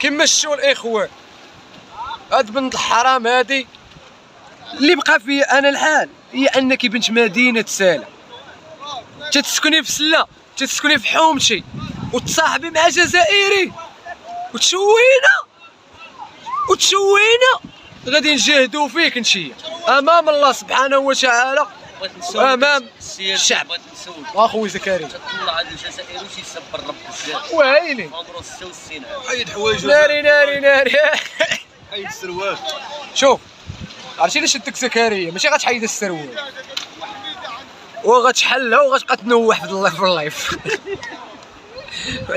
كما شفتوا الاخوان، هاد بنت الحرام هادي اللي بقى فيا انا الحال هي انك بنت مدينه ساله، تتسكني في سله، تتسكني في حومتي، وتصاحبي مع جزائري وتشوينا غادي نجاهدوا فيك نتيا امام الله سبحانه وتعالى امام الشعب. اخوي زكريا تطلع على الجزائر وش يسبر رب بزاف ويلي عمره 66 عام. حيد حوايجو ناري حيد السروال. شوف عرفتي علاش شدك زكريا؟ ماشي غتحيد السروال وغتحلها وغتبقى تنوح في اللايف في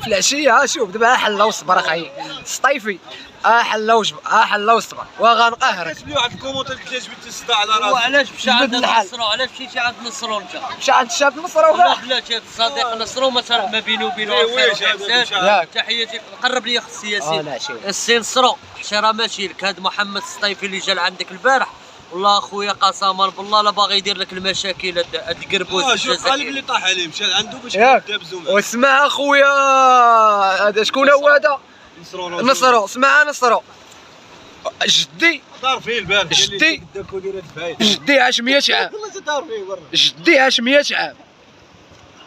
العشيه شوف دابا حلا وصبر اخاي الصيفي، حلا وصبر وغنقهرك. كتبوا واحد الكومونتير كيفاش جبتي الصداع على راسك. وعلاش مشى عند نصرو؟ علاش مشيتي عند نصرو انت؟ مشى عند الشاب نصرو لا بلاتي هذا الصديق نصرو ما بينه وبينه ياك تحياتي قرب لي اخت السياسي لا شي السي نصرو احتراماتي لك. هذا محمد السطيفي اللي جا لعندك البارح والله اخويا قسما بالله لا باغي يدير لك المشاكل هاد القربوز شوف قالب اللي طاح عليه مشى عنده باش ياك يدابزو معاه. واسمع اخويا هذا شكون هو هذا؟ نصرو. اسمع نصرو جدي دار فيه البارح جدي عاش 100 عام، جدي عاش 100 عام.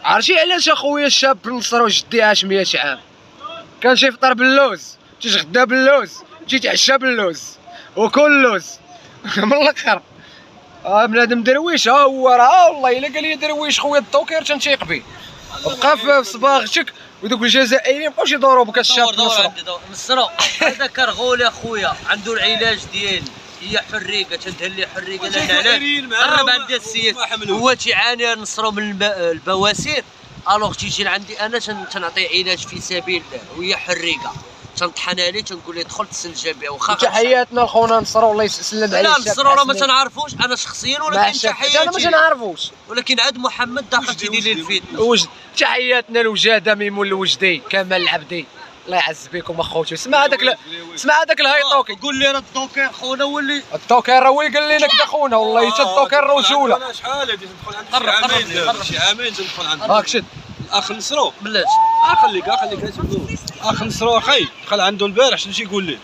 عرفتي علاش اخويا الشاب نصرو جدي عاش 100 عام؟ كان شي يفطر باللوز، تيتغدى باللوز، تيتعشى باللوز وكل لوز من الاخر. بنادم درويش هو راه والله الا قال لي درويش خويا الدوكير تنتيق به. بقى في صباغتك ودوك الجزائريين مابقاوش يدوروا بك الشاب نصرو. هذا كرغولي اخويا عنده العلاج ديالي هي حريقه تندهن لي حريقه لان علاش قرب عندي السيد هو تيعاني نصرو من البواسير الوغ تيجي لعندي انا تنعطيه علاج في سبيل الله وهي حريقه تنطحن عليه تنقول له دخل تسنجى بها واخا. تحياتنا لخونا نصرو الله يسلم عليه. لا نصرو راه ما تنعرفوش انا شخصيا ولكن تحياتي انا ما تنعرفوش ولكن عاد محمد داخل تيدير لي الفتنه. وجد تحياتنا لوجاده ميمون الوجدي كمال العبدي الله يعز بكم اخوتي. اسمع هذاك الهيطوكي قول لي راه الدوكير خونا ولي الدوكير راه هو اللي قال لنا كدا خونا والله حتى الدوكير رجوله. انا شحال هادي تدخل عند شي عامين تدخل عند هاك شد الاخ نصرو بلاتي خليك اخ نصرو اخي دخل عنده البارح شنو تيقول لي؟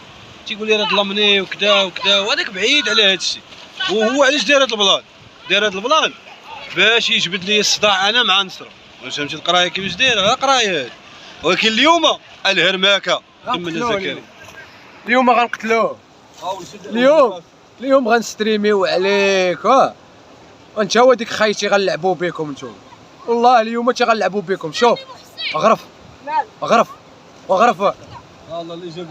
تيقول لي راه ظلمني وكذا وهذاك بعيد على هذا الشيء. وهو علاش داير هذا البلان؟ داير هذا البلان باش يجبد لي الصداع انا مع نصرو. واش فهمتي القرايه كيفاش دايره؟ قرايه هذه. ولكن اليوم الهرماكه كمل زكريا اليوم غنقتلوه. اليوم غنستريميو عليك وانت هو ديك خايتي غنلعبوا بكم نتوما والله اليوم غنلعبوا بكم. شوف اغرف والله اللي جاب